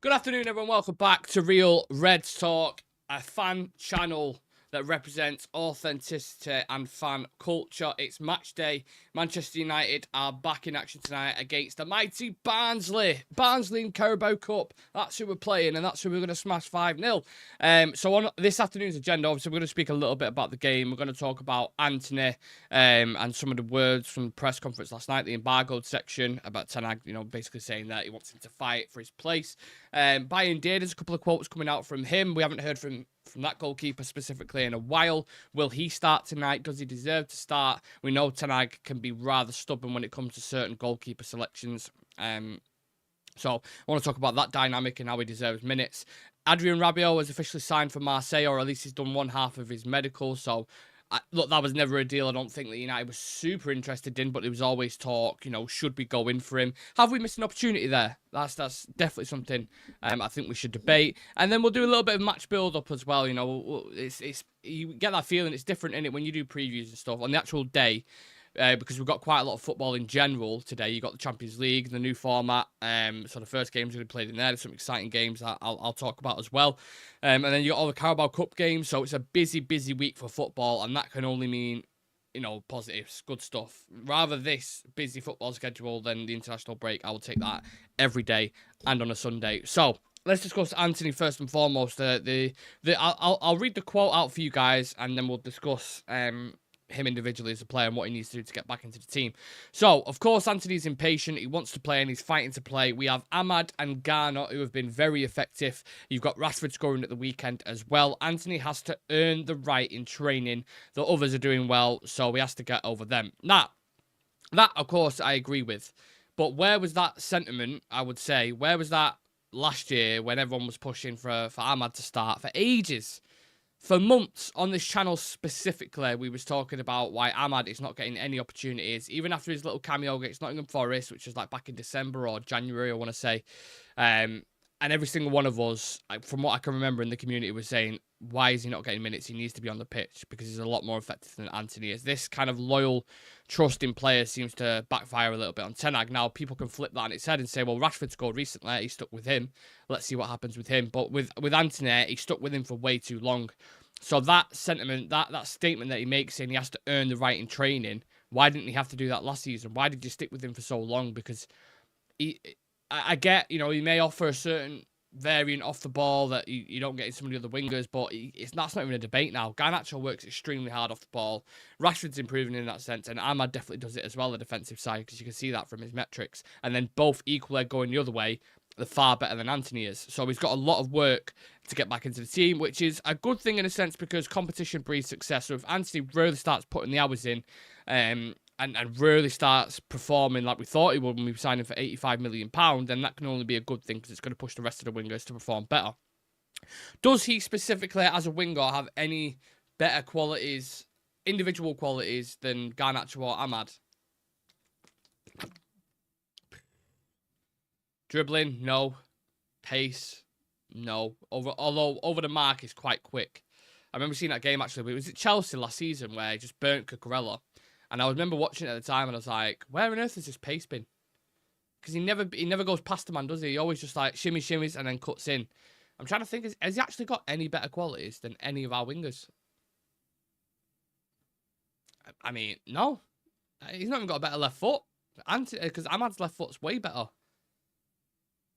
Good afternoon, everyone. Welcome back to Real Reds Talk, a fan channel that represents authenticity and fan culture. It's match day. Manchester United are back in action tonight against the mighty Barnsley. Barnsley in Carabao Cup. That's who we're playing, and that's who we're going to smash 5-0. So on this afternoon's agenda, obviously, we're going to speak a little bit about the game. We're going to talk about Antony and some of the words from the press conference last night, the embargoed section about Ten Hag, basically saying that he wants him to fight for his place. Bayern Day, there's a couple of quotes coming out from him. We haven't heard from that goalkeeper specifically in a while. Will he start tonight? Does he deserve to start? We know Ten Hag can be rather stubborn when it comes to certain goalkeeper selections. So I want to talk about that dynamic and how he deserves minutes. Adrien Rabiot has officially signed for Marseille, or at least he's done one half of his medical. So look, that was never a deal I don't think that United was super interested in, but there was always talk, should we go in for him? Have we missed an opportunity there? That's definitely something I think we should debate. And then we'll do a little bit of match build-up as well. It's you get that feeling it's different in it when you do previews and stuff on the actual day. Because we've got quite a lot of football in general today. You got the Champions League, the new format. So the first games we played in there. There's some exciting games that I'll talk about as well. And then you got all the Carabao Cup games. So it's a busy week for football, and that can only mean positives, good stuff. Rather this busy football schedule than the international break. I will take that every day and on a Sunday. So let's discuss Antony first and foremost. I'll read the quote out for you guys, and then we'll discuss him individually as a player and what he needs to do to get back into the team. So, of course, Antony's impatient. He wants to play and he's fighting to play. We have Ahmad and Garner who have been very effective. You've got Rashford scoring at the weekend as well. Antony has to earn the right in training. The others are doing well, so he has to get over them. Now, that, of course, I agree with. But where was that sentiment, I would say? Where was that last year when everyone was pushing for Ahmad to start? For ages. For months on this channel specifically, we was talking about why Ahmad is not getting any opportunities, even after his little cameo against Nottingham Forest, which was like back in December or January, I want to say. And every single one of us, from what I can remember in the community, was saying, why is he not getting minutes? He needs to be on the pitch because he's a lot more effective than Antony is. This kind of loyal, trusting player seems to backfire a little bit on Ten Hag. Now, people can flip that on its head and say, well, Rashford scored recently. He stuck with him. Let's see what happens with him. But with Antony, he stuck with him for way too long. So that sentiment, that statement that he makes saying he has to earn the right in training, why didn't he have to do that last season? Why did you stick with him for so long? Because I get, he may offer a certain variant off the ball that you don't get in some of the other wingers, but that's not even a debate now. Garnacho works extremely hard off the ball. Rashford's improving in that sense, and Ahmad definitely does it as well, the defensive side, because you can see that from his metrics. And then both equally going the other way, they're far better than Antony is. So he's got a lot of work to get back into the team, which is a good thing in a sense because competition breeds success. So if Antony really starts putting the hours in and really starts performing like we thought he would when we signed him for £85 million, then that can only be a good thing because it's going to push the rest of the wingers to perform better. Does he specifically, as a winger, have any better qualities, individual qualities, than Garnacho or Ahmad? Dribbling, no. Pace, no. Although over the mark is quite quick. I remember seeing that game actually. It was at Chelsea last season where he just burnt Cucurella. And I remember watching it at the time and I was like, where on earth has this pace been? Because he never goes past the man, does he? He always just like shimmies and then cuts in. I'm trying to think, has he actually got any better qualities than any of our wingers? I mean, no. He's not even got a better left foot. Because Ahmad's left foot's way better.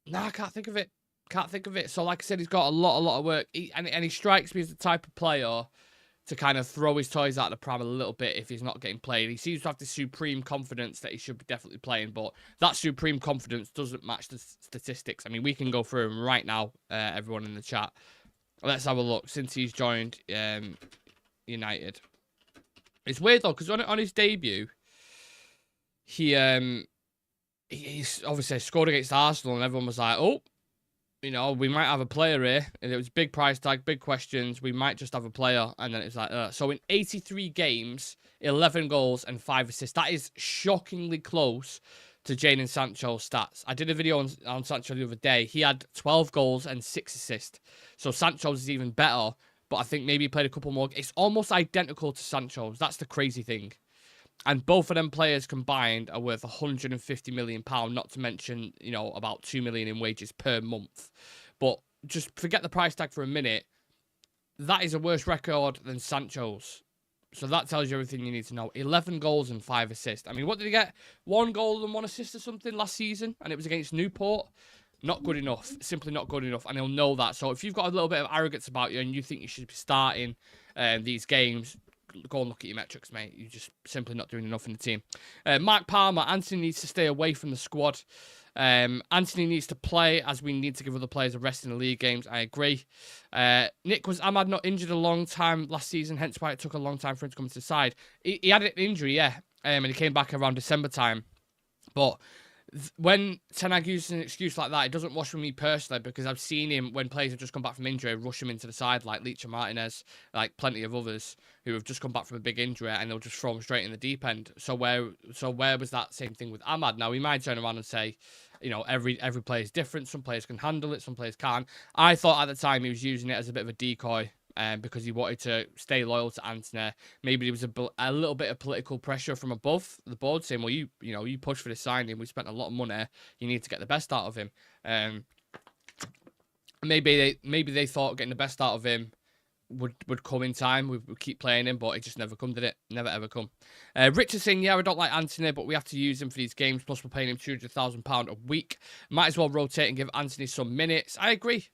No, I can't think of it. So, like I said, he's got a lot of work. And he strikes me as the type of player to kind of throw his toys out of the pram a little bit if he's not getting played. He seems to have this supreme confidence that he should be definitely playing, but that supreme confidence doesn't match the statistics. I mean, we can go through them right now, everyone in the chat. Let's have a look since he's joined United. It's weird, though, because on his debut, he's obviously scored against Arsenal, and everyone was like, oh, we might have a player here. And it was big price tag, big questions. We might just have a player. And then it's like, so in 83 games, 11 goals and 5 assists. That is shockingly close to Jadon Sancho's stats. I did a video on Sancho the other day. He had 12 goals and 6 assists. So Sancho's is even better. But I think maybe he played a couple more. It's almost identical to Sancho's. That's the crazy thing. And both of them players combined are worth £150 million, not to mention, about £2 million in wages per month. But just forget the price tag for a minute. That is a worse record than Sancho's. So that tells you everything you need to know. 11 goals and 5 assists. I mean, what did he get? 1 goal and 1 assist or something last season, and it was against Newport. Not good enough. Simply not good enough, and he'll know that. So if you've got a little bit of arrogance about you and you think you should be starting these games, go and look at your metrics, mate. You're just simply not doing enough in the team. Mark Palmer, Antony needs to stay away from the squad. Antony needs to play, as we need to give other players a rest in the league games. I agree. Nick, was Ahmad not injured a long time last season, hence why it took a long time for him to come to the side? He had an injury, yeah, and he came back around December time. But when Ten Hag uses an excuse like that, it doesn't wash with me personally, because I've seen him, when players have just come back from injury, rush him into the side, like Leach and Martinez, like plenty of others who have just come back from a big injury, and they'll just throw him straight in the deep end. So where was that same thing with Ahmad? Now, he might turn around and say, every player is different. Some players can handle it, some players can't. I thought at the time he was using it as a bit of a decoy, because he wanted to stay loyal to Antony. Maybe there was a little bit of political pressure from above the board saying, well, you pushed for this signing, we spent a lot of money, you need to get the best out of him. Maybe they thought getting the best out of him would come in time. We would keep playing him, but it just never come, did it? Never ever come. Richard saying, yeah, I don't like Antony, but we have to use him for these games, plus we're paying him £200,000 a week. Might as well rotate and give Antony some minutes. I agree.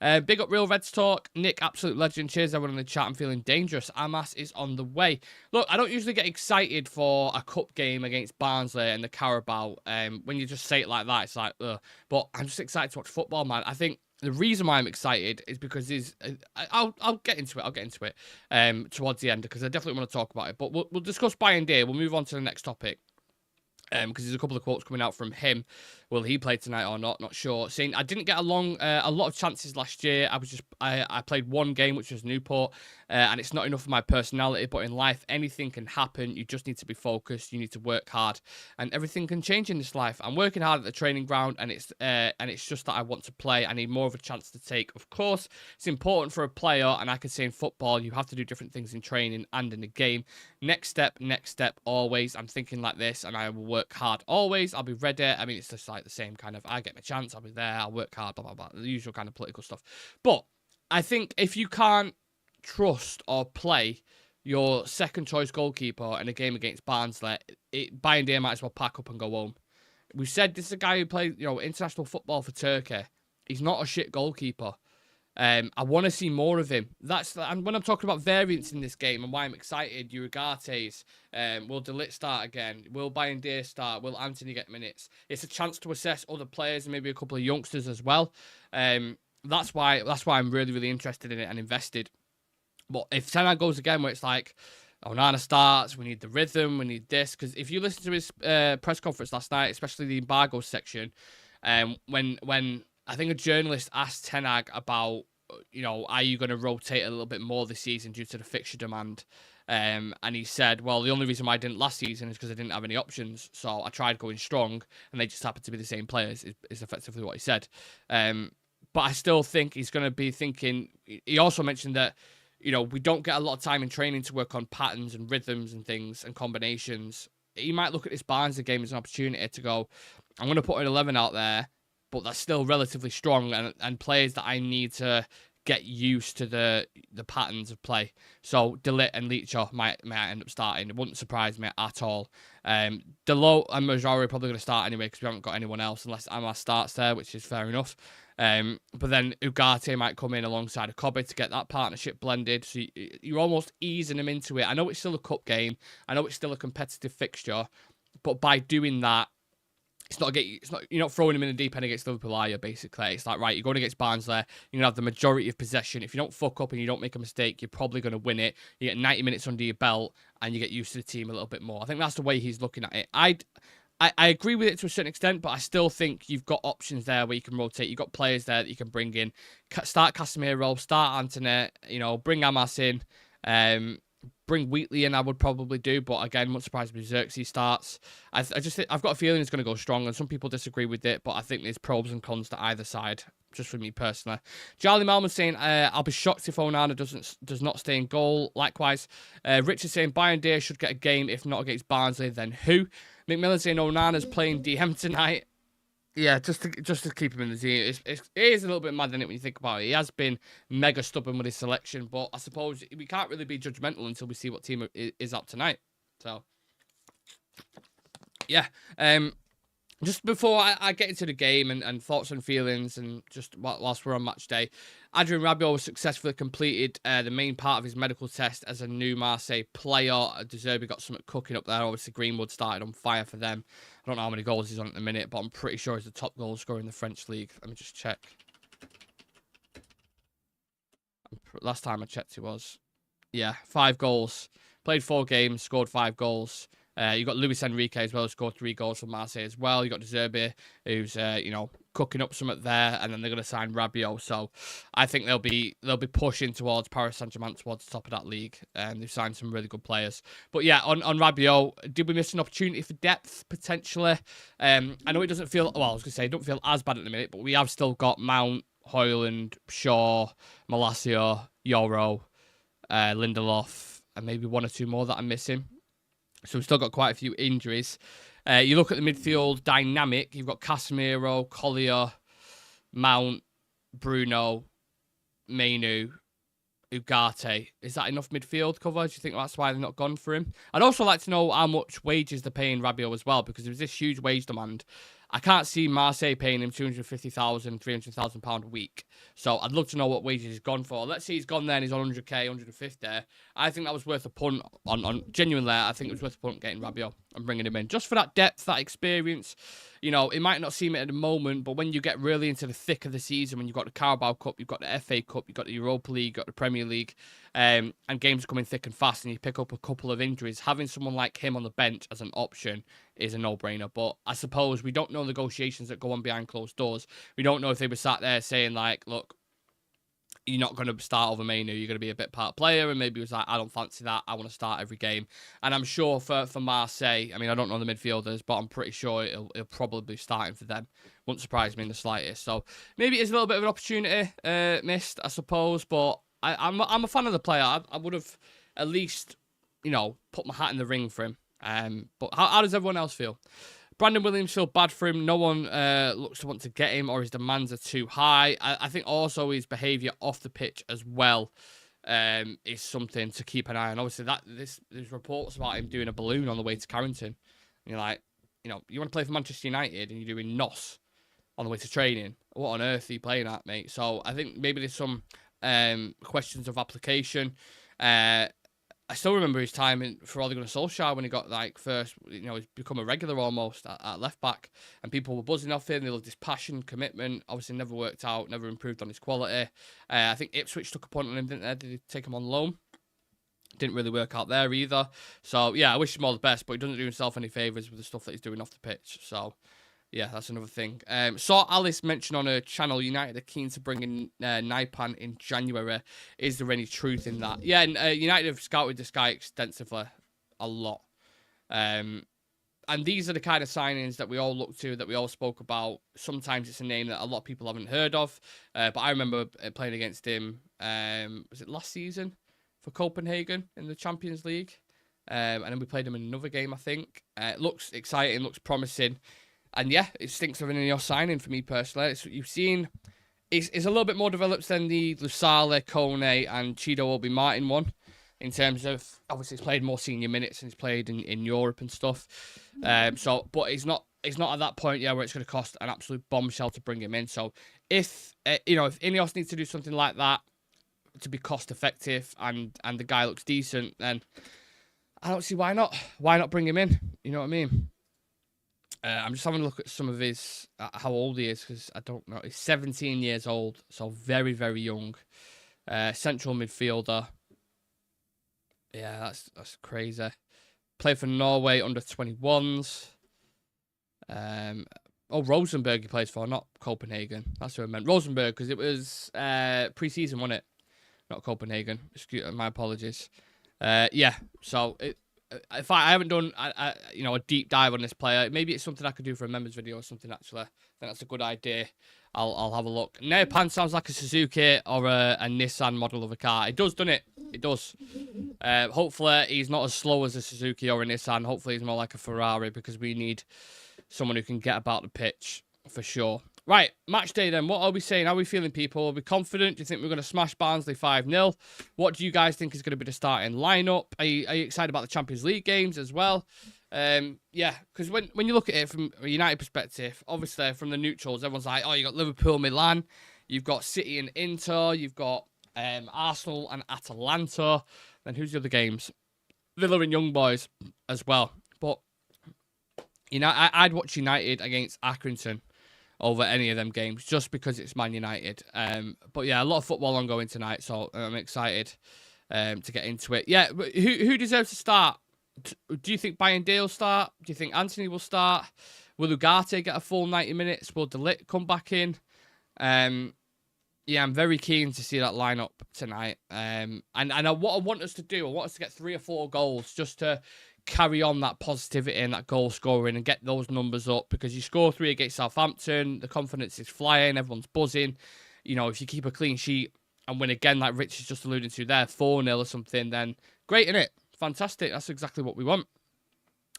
Big up Real Reds Talk. Nick, absolute legend. Cheers everyone in the chat. I'm feeling dangerous. Amas is on the way. Look, I don't usually get excited for a cup game against Barnsley and the Carabao. When you just say it like that, it's like, ugh. But I'm just excited to watch football, man. I think the reason why I'm excited is because I'll get into it towards the end, because I definitely want to talk about it. But we'll discuss Bayern Day. We'll move on to the next topic. Because there's a couple of quotes coming out from him. Will he play tonight or not? Not sure. Saying, I didn't get a lot of chances last year. I played 1 game, which was Newport, and it's not enough for my personality. But in life, anything can happen. You just need to be focused. You need to work hard, and everything can change in this life. I'm working hard at the training ground, and it's just that I want to play. I need more of a chance to take. Of course, it's important for a player, and I could say in football, you have to do different things in training and in the game. Next step, always. I'm thinking like this, and I will work hard always. I'll be ready. I mean, it's just like the same kind of, I get my chance, I'll be there, I'll work hard, blah, blah, blah. The usual kind of political stuff. But I think if you can't trust or play your second choice goalkeeper in a game against Barnsley, Bayern Day might as well pack up and go home. We said this is a guy who played, international football for Turkey. He's not a shit goalkeeper. I want to see more of him. And when I'm talking about variance in this game and why I'm excited, Urigates, will De Ligt start again? Will Bayern Day start? Will Antony get minutes? It's a chance to assess other players and maybe a couple of youngsters as well. That's why I'm really, really interested in it and invested. But if Ten Hag goes again where it's like, Onana starts, we need the rhythm, we need this, because if you listen to his press conference last night, especially the embargo section, when I think a journalist asked Ten Hag about, are you going to rotate a little bit more this season due to the fixture demand? And he said, well, the only reason why I didn't last season is because I didn't have any options. So I tried going strong, and they just happened to be the same players, is effectively what he said. But I still think he's going to be thinking, he also mentioned that, we don't get a lot of time in training to work on patterns and rhythms and things and combinations. He might look at this Barnsley game as an opportunity to go, I'm going to put an 11 out there, but that's still relatively strong and players that I need to get used to the patterns of play. So De Ligt and Leach might end up starting. It wouldn't surprise me at all. Delot and Majori are probably going to start anyway because we haven't got anyone else unless Amas starts there, which is fair enough. But then Ugarte might come in alongside a Kobe to get that partnership blended. So you're almost easing them into it. I know it's still a cup game. I know it's still a competitive fixture. But by doing that, you're not throwing him in the deep end against Liverpool, are you, basically? It's like, right, you're going against Barnsley, you're going to have the majority of possession. If you don't fuck up and you don't make a mistake, you're probably going to win it. You get 90 minutes under your belt, and you get used to the team a little bit more. I think that's the way he's looking at it. I agree with it to a certain extent, but I still think you've got options there where you can rotate. You've got players there that you can bring in. Start Casemiro, start Antony, bring Amas in. Bring Wheatley in, I would probably do, but again, I'm not surprised if Xerxes starts. I've got a feeling it's going to go strong, and some people disagree with it, but I think there's pros and cons to either side. just for me personally. Charlie Malman saying, I'll be shocked if Onana does not stay in goal. Likewise, Richard saying, Bayern Day should get a game. If not against Barnsley, then who? McMillan saying, Onana's playing DM tonight. Yeah, just to keep him in the team. It is a little bit mad, isn't it, when you think about it? He has been mega stubborn with his selection, but I suppose we can't really be judgmental until we see what team is up tonight. So, yeah. Just before I get into the game and thoughts and feelings, and just whilst we're on match day, Adrien Rabiot successfully completed the main part of his medical test as a new Marseille player. De Zerbi got something cooking up there. Obviously, Greenwood started on fire for them. I don't know how many goals he's on at the minute, but I'm pretty sure he's the top goal scorer in the French league. Let me just check. Last time I checked, he was. Yeah, 5 goals. Played 4 games, scored 5 goals. You got Luis Enrique as well, who scored 3 goals for Marseille as well. You got De Zerbi, who's cooking up something there, and then they're going to sign Rabiot. So I think they'll be pushing towards Paris Saint-Germain, towards the top of that league. They've signed some really good players. But yeah, on Rabiot, did we miss an opportunity for depth potentially? I know it doesn't feel, well, I was going to say, it don't feel as bad at the minute, but we have still got Mount, Højlund, Shaw, Malacia, Yoro, Lindelof, and maybe 1 or 2 more that I'm missing. So we've still got quite a few injuries. You look at the midfield dynamic. You've got Casemiro, Collier, Mount, Bruno, Mainu, Ugarte. Is that enough midfield cover? Do you think that's why they've not gone for him? I'd also like to know how much wages they're paying Rabiot as well, because there was this huge wage demand. I can't see Marseille paying him £250,000, £300,000 a week. So I'd love to know what wages he's gone for. Let's say he's gone there and he's on 100k, 150. I think that was worth a punt on genuinely. I think it was worth a punt getting Rabiot and bringing him in just for that depth, that experience. You know, it might not seem it at the moment, but when you get really into the thick of the season, when you've got the Carabao Cup, you've got the FA Cup, you've got the Europa League, you've got the Premier League, and games are coming thick and fast, and you pick up a couple of injuries, having someone like him on the bench as an option is a no-brainer. But I suppose we don't know negotiations that go on behind closed doors. We don't know if they were sat there saying, like, look, you're not going to start over Mainu, you're going to be a bit part player, and maybe it was like, I don't fancy that, I want to start every game. And I'm sure for Marseille, I mean, I don't know the midfielders, but I'm pretty sure it'll probably be starting for them. Wouldn't surprise me in the slightest. So maybe it's a little bit of an opportunity missed, I suppose, but I'm a fan of the player. I would have at least, put my hat in the ring for him. But how does everyone else feel? Brandon Williams feel bad for him. No one looks to want to get him, or his demands are too high. I think also his behaviour off the pitch as well is something to keep an eye on. Obviously, there's reports about him doing a balloon on the way to Carrington. And you're like, you want to play for Manchester United and you're doing NOS on the way to training. What on earth are you playing at, mate? So I think maybe there's some questions of application. I still remember his time for Ole Gunnar Solskjaer when he got first, he's become a regular almost at left back, and people were buzzing off him. They loved his passion, commitment. Obviously, never worked out, never improved on his quality. I think Ipswich took a punt on him, didn't they? Did they take him on loan? Didn't really work out there either. So yeah, I wish him all the best, but he doesn't do himself any favours with the stuff that he's doing off the pitch. So yeah, that's another thing. Saw Alice mention on her channel, United are keen to bring in Naipan in January. Is there any truth in that? Yeah, and, United have scouted this guy extensively, a lot. And these are the kind of signings that we all look to, that we all spoke about. Sometimes it's a name that a lot of people haven't heard of. But I remember playing against him, was it last season, for Copenhagen in the Champions League? And then we played him in another game, I think. It looks exciting, looks promising. And yeah, it stinks of an Ineos signing for me personally. You've seen, it's a little bit more developed than the Lusale, Kone, and Chido Obi Martin one, in terms of, obviously he's played more senior minutes and he's played in Europe and stuff. But he's not at that point yet where it's going to cost an absolute bombshell to bring him in. So if Ineos needs to do something like that to be cost effective and the guy looks decent, then I don't see why not. Why not bring him in? You know what I mean? I'm just having a look at some of his, how old he is, because I don't know. He's 17 years old, so very, very young. Central midfielder. Yeah, that's crazy. Played for Norway under 21s. Rosenborg he plays for, not Copenhagen. That's who I meant. Rosenborg, because it was pre-season, wasn't it? Not Copenhagen. My apologies. Yeah, so if I haven't done a deep dive on this player, maybe it's something I could do for a members video or something, actually. I think that's a good idea. I'll have a look. Neopan sounds like a Suzuki or a Nissan model of a car. It does, doesn't it? It does. Hopefully he's not as slow as a Suzuki or a Nissan. Hopefully he's more like a Ferrari, because we need someone who can get about the pitch for sure. Right, match day then. What are we saying? How are we feeling, people? Are we confident? Do you think we're going to smash Barnsley 5-0? What do you guys think is going to be the starting lineup? Are you excited about the Champions League games as well? Yeah, because when you look at it from a United perspective, obviously from the neutrals, everyone's like, oh, you got Liverpool, Milan, you've got City and Inter, you've got Arsenal and Atalanta. Then who's the other games? Villa and Young Boys as well. But I'd watch United against Accrington over any of them games, just because it's Man United. But yeah, a lot of football ongoing tonight, so I'm excited to get into it. Yeah, but who deserves to start? Do you think Bayern will start? Do you think Antony will start? Will Ugarte get a full 90 minutes? Will De Ligt come back in? Yeah, I'm very keen to see that lineup tonight. And what I want us to do, I want us to get 3 or 4 goals, just to carry on that positivity and that goal scoring and get those numbers up, because you score 3 against Southampton, the confidence is flying, everyone's buzzing. You know, if you keep a clean sheet and win again, like Rich is just alluding to there, 4-0 or something, then great, innit? Fantastic. That's exactly what we want.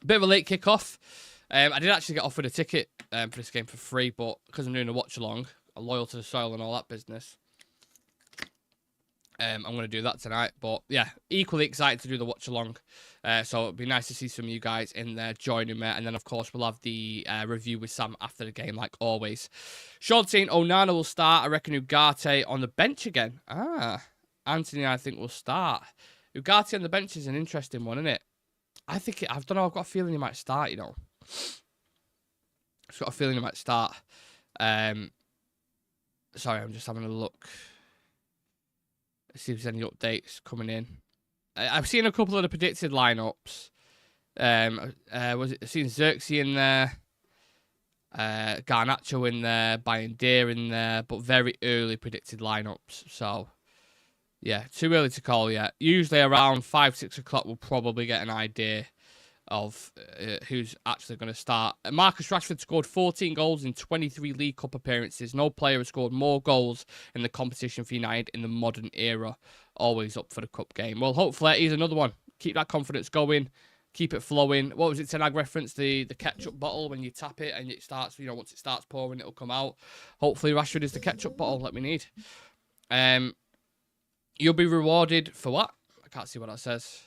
Bit of a late kickoff. I did actually get offered a ticket for this game for free, but because I'm doing a watch along, I'm loyal to the soil and all that business, I'm going to do that tonight. But yeah, equally excited to do the watch along. So it'd be nice to see some of you guys in there joining me. And then, of course, we'll have the review with Sam after the game, like always. Sean saying Onana will start. I reckon Ugarte on the bench again. Antony, I think, will start. Ugarte on the bench is an interesting one, isn't it? I don't know, I've got a feeling he might start, you know. I've got a feeling he might start. Sorry, I'm just having a look. Let's see if there's any updates coming in. I've seen a couple of the predicted lineups. I've seen Xerxes in there, Garnacho in there, Bayern in there, but very early predicted lineups. So, yeah, too early to call yet. Usually around 5-6 o'clock, we'll probably get an idea of who's actually going to start. Marcus Rashford scored 14 goals in 23 League Cup appearances. No player has scored more goals in the competition for United in the modern era. Always up for the cup game. Well, hopefully he's another one. Keep that confidence going. Keep it flowing. What was it Tenag reference? The ketchup bottle, when you tap it and it starts, once it starts pouring, it'll come out. Hopefully Rashford is the ketchup bottle that we need. You'll be rewarded for what? I can't see what that says.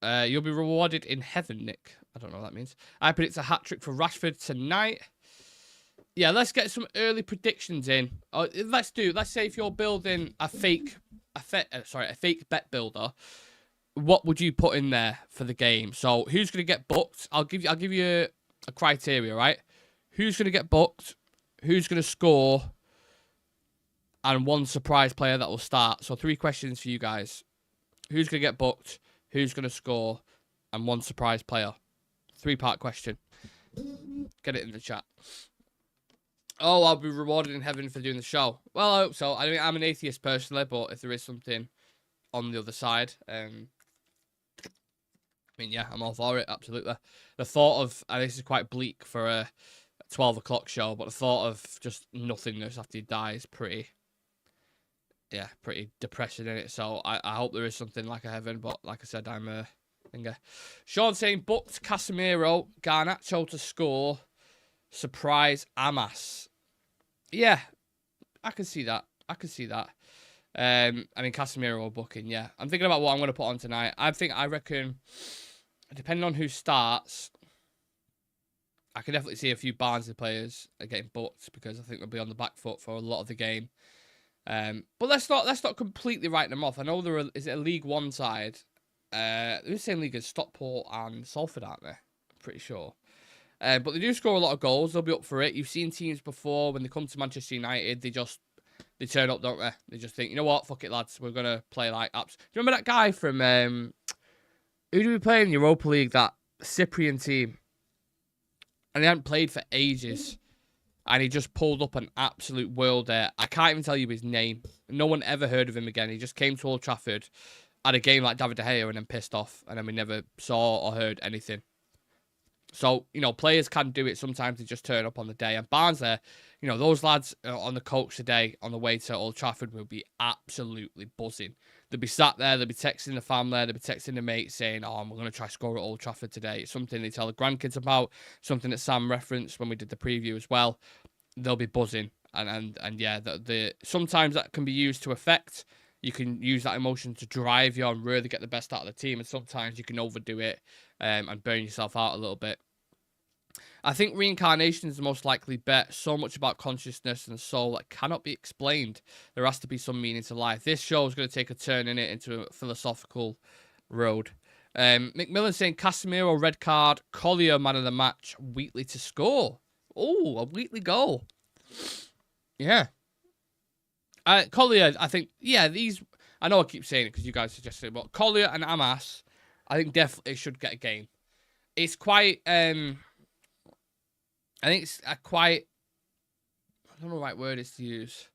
You'll be rewarded in heaven, Nick. I don't know what that means. I predict a hat-trick for Rashford tonight. Yeah, let's get some early predictions in. Let's say if you're building a fake bet builder, what would you put in there for the game? So who's going to get booked? I'll give you a criteria, right? Who's going to get booked? Who's going to score? And 1 surprise player that will start. So 3 questions for you guys. Who's going to get booked? Who's going to score? And 1 surprise player. 3-part question. Get it in the chat. Oh, I'll be rewarded in heaven for doing the show. Well, I hope so. I mean, I'm an atheist personally, but if there is something on the other side, I mean, yeah, I'm all for it, absolutely. The thought of, and this is quite bleak for a 12 o'clock show, but the thought of just nothingness after you die is pretty depressing, isn't it? So I hope there is something like a heaven, but like I said, I'm a finger. Sean saying booked Casemiro, Garnacho to score, surprise Amas. Yeah, I can see that. I mean, Casemiro booking, yeah. I'm thinking about what I'm going to put on tonight. I reckon, depending on who starts, I can definitely see a few Barnsley players are getting booked, because I think they'll be on the back foot for a lot of the game. But let's not completely write them off. I know is it a League One side? They're the same league as Stockport and Salford, aren't they? I'm pretty sure. But they do score a lot of goals. They'll be up for it. You've seen teams before, when they come to Manchester United, they turn up, don't they? They just think, you know what, fuck it, lads. We're going to play like apps. Do you remember that guy from, who do we play in Europa League, that Cyprian team? And they hadn't played for ages. And he just pulled up an absolute worlder. I can't even tell you his name. No one ever heard of him again. He just came to Old Trafford, had a game like David De Gea, and then pissed off. And then we never saw or heard anything. So, players can do it. Sometimes they just turn up on the day. And Barnsley, You know, those lads on the coach today on the way to Old Trafford will be absolutely buzzing. They'll be sat there, they'll be texting the family, they'll be texting the mates saying, oh, we're going to try score at Old Trafford today. It's something they tell the grandkids about, something that Sam referenced when we did the preview as well. They'll be buzzing. And yeah, sometimes that can be used to affect. You can use that emotion to drive you and really get the best out of the team. And sometimes you can overdo it and burn yourself out a little bit. I think reincarnation is the most likely bet. So much about consciousness and soul that cannot be explained. There has to be some meaning to life. This show is going to take a turn in it into a philosophical road. McMillan saying Casemiro red card, Collier man of the match, Wheatley to score. Oh, a Wheatley goal. Yeah. Collier, I think, yeah, these, I know I keep saying it because you guys suggested it, but Collier and Amas, I think definitely should get a game. It's quite, I think it's quite, I don't know the right word is to use.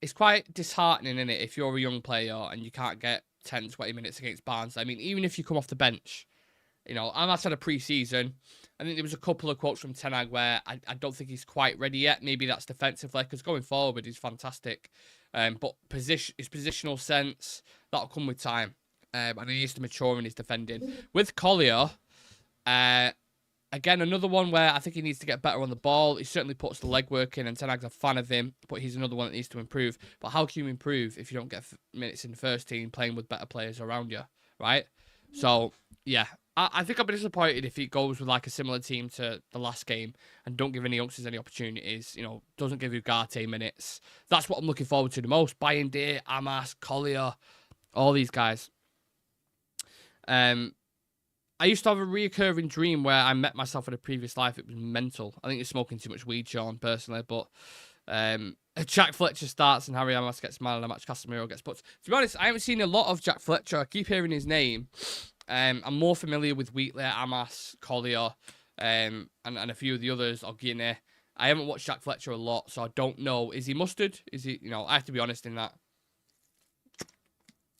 It's quite disheartening, isn't it, if you're a young player and you can't get 10, 20 minutes against Barnes. I mean, even if you come off the bench, you know, Amas had a pre-season. I think there was a couple of quotes from Ten Hag where I don't think he's quite ready yet. Maybe that's defensively, because going forward, he's fantastic. But his positional sense, that'll come with time. And he needs to mature in his defending. With Collier, again, another one where I think he needs to get better on the ball. He certainly puts the legwork in, and Ten Hag's a fan of him, but he's another one that needs to improve. But how can you improve if you don't get minutes in the first team playing with better players around you, right? So, yeah, I think I'll be disappointed if he goes with like a similar team to the last game and don't give any youngsters any opportunities, you know, doesn't give Ugarte minutes. That's what I'm looking forward to the most. Bayindir, Amas, Collier, all these guys. I used to have a recurring dream where I met myself in a previous life. It was mental. I think you're smoking too much weed, Sean, personally, but Jack Fletcher starts and Harry Amas gets man of the match. Casemiro gets put. To be honest, I haven't seen a lot of Jack Fletcher. I keep hearing his name. I'm more familiar with Wheatley, Amas, Collier, and a few of the others, or Guinea. I haven't watched Jack Fletcher a lot, so I don't know. Is he mustard? Is he, you know, I have to be honest in that.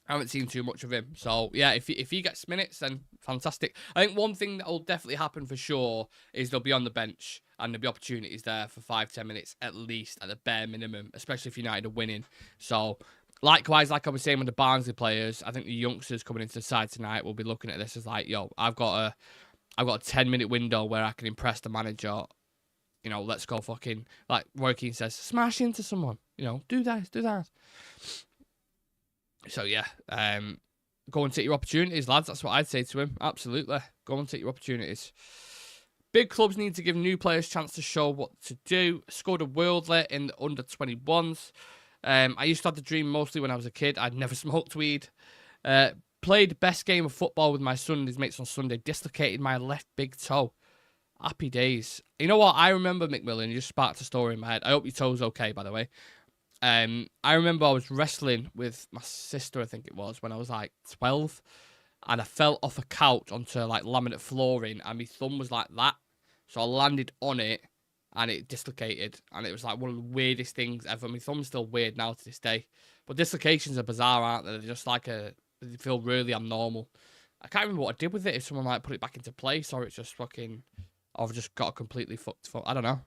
I haven't seen too much of him. So, yeah, if he gets minutes, then fantastic. I think one thing that will definitely happen for sure is they'll be on the bench and there'll be opportunities there for 5-10 minutes at least, at the bare minimum, especially if United are winning. So, likewise, like I was saying with the Barnsley players, I think the youngsters coming into the side tonight will be looking at this as like, yo, I've got a 10-minute window where I can impress the manager. You know, let's go fucking, like Roy Keane says, smash into someone. You know, do that. So, yeah, go and take your opportunities, lads. That's what I'd say to him. Absolutely. Go and take your opportunities. Big clubs need to give new players a chance to show what to do. Scored a worldly in the under-21s. I used to have the dream mostly when I was a kid. I'd never smoked weed. Played best game of football with my son and his mates on Sunday. Dislocated my left big toe. Happy days. You know what? I remember, McMillan, you just sparked a story in my head. I hope your toe's okay, by the way. I remember I was wrestling with my sister, I think it was, when I was like 12, and I fell off a couch onto like laminate flooring, and my thumb was like that. So I landed on it, and it dislocated, and it was like one of the weirdest things ever. My thumb's still weird now to this day, but dislocations are bizarre, aren't they? They're just like they feel really abnormal. I can't remember what I did with it. If someone like put it back into place, or it's just fucking, or I've just got a completely fucked foot. I don't know.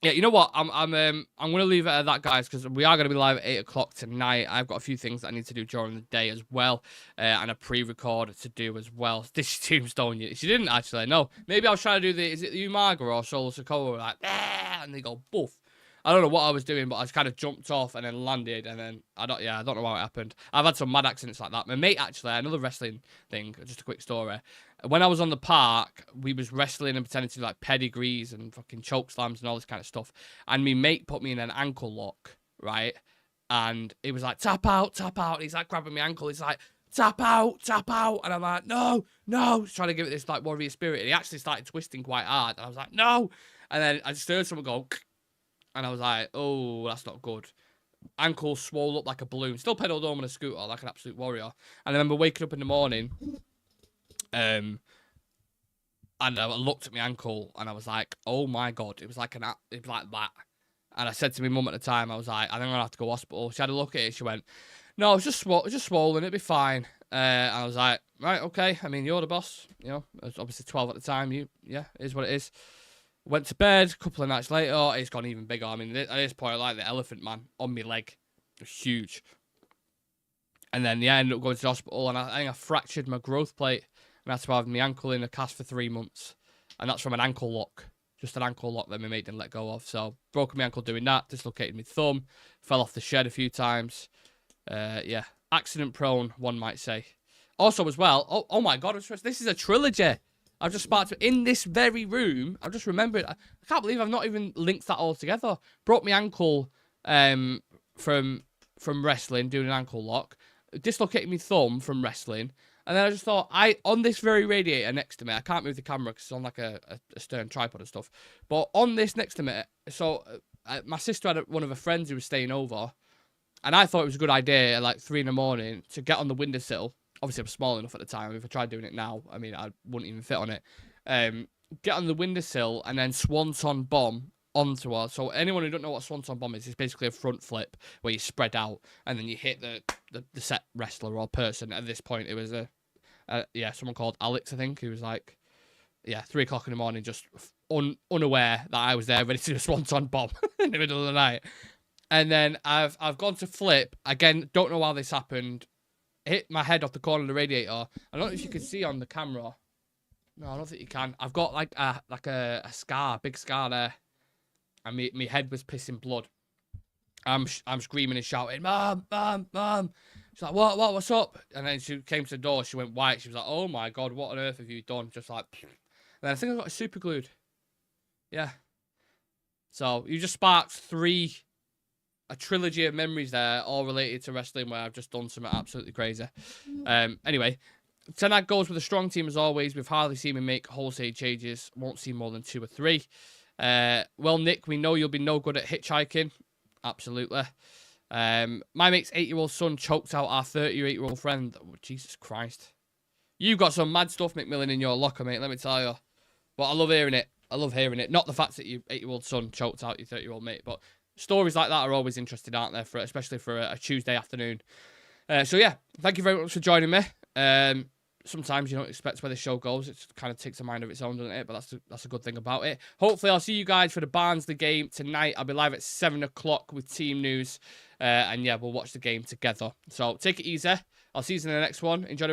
Yeah, you know what? I'm gonna leave it at that, guys, because we are gonna be live at 8 o'clock tonight. I've got a few things that I need to do during the day as well, and a pre-record to do as well. This Tombstone, she didn't actually. No, maybe I was trying to do is it the Umaga or Solo Sokoa, like, and they go boof. I don't know what I was doing, but I just kind of jumped off and then landed, and then I don't know how it happened. I've had some mad accidents like that. My mate, actually, another wrestling thing, just a quick story. When I was on the park, we was wrestling and pretending to do like pedigrees and fucking choke slams and all this kind of stuff. And my mate put me in an ankle lock, right? And it was like, tap out. And he's like grabbing my ankle. He's like, tap out. And I'm like, no. He's trying to give it this like warrior spirit. And he actually started twisting quite hard. And I was like, no. And then I just heard someone go, and I was like, oh, that's not good. Ankle swole up like a balloon. Still pedaled home on a scooter like an absolute warrior. And I remember waking up in the morning, and I looked at my ankle, and I was like, oh my God. It was like that. And I said to my mum at the time, I was like, I think I'm going to have to go to hospital. She had a look at it. She went, no, it's just swollen. It'll be fine. And I was like, right, okay. I mean, you're the boss. You know, I was obviously 12 at the time. Yeah, it is what it is. Went to bed. A couple of nights later, it's gone even bigger. I mean, at this point, I like the elephant man on my leg. It was huge. And then, yeah, I ended up going to the hospital, and I think I fractured my growth plate, and I had to have my ankle in a cast for 3 months. And that's from an ankle lock. Just an ankle lock that my mate didn't let go of. So, broken my ankle doing that, dislocated my thumb, fell off the shed a few times. Yeah, accident prone, one might say. Also, as well, oh my God, this is a trilogy. I've just sparked in this very room. I've just remembered. I can't believe I've not even linked that all together. Broke my ankle from wrestling, doing an ankle lock. Dislocated my thumb from wrestling. And then I just thought, on this very radiator next to me, I can't move the camera because it's on like a stern tripod and stuff. But on this next to me, so my sister had one of her friends who was staying over. And I thought it was a good idea at like 3 in the morning to get on the windowsill. Obviously, I'm small enough at the time. If I tried doing it now, I mean, I wouldn't even fit on it. Get on the windowsill and then swanton bomb onto her. So anyone who don't know what swanton bomb is, it's basically a front flip where you spread out and then you hit the set wrestler or person. At this point, it was someone called Alex, I think, who was like, 3 o'clock in the morning, just unaware that I was there, ready to do a swanton bomb in the middle of the night. And then I've gone to flip again. Don't know how this happened. Hit my head off the corner of the radiator. I don't know if you can see on the camera. No, I don't think you can. I've got like a scar, big scar there, and my head was pissing blood. I'm screaming and shouting, "Mom, Mom, Mom!" She's like, "What's up?" And then she came to the door. She went white. She was like, "Oh my God, what on earth have you done?" Just like, and then I think I got it super glued. Yeah. So you just sparked a trilogy of memories there, all related to wrestling, where I've just done something absolutely crazy. Anyway, tonight goes with a strong team as always. We've hardly seen me make wholesale changes. Won't see more than 2 or 3. Well, Nick, we know you'll be no good at hitchhiking. Absolutely. My mate's 8-year-old son choked out our 38-year-old friend. Oh, Jesus Christ. You've got some mad stuff, McMillan, in your locker, mate, let me tell you. But I love hearing it. Not the fact that your 8-year-old son choked out your 30-year-old mate, but stories like that are always interesting, aren't they? Especially for a Tuesday afternoon. So yeah, thank you very much for joining me. Sometimes you don't expect where the show goes. It kind of takes a mind of its own, doesn't it? But that's a good thing about it. Hopefully, I'll see you guys for the Barnsley game tonight. I'll be live at 7 o'clock with team news. And yeah, we'll watch the game together. So take it easy. I'll see you in the next one. Enjoy the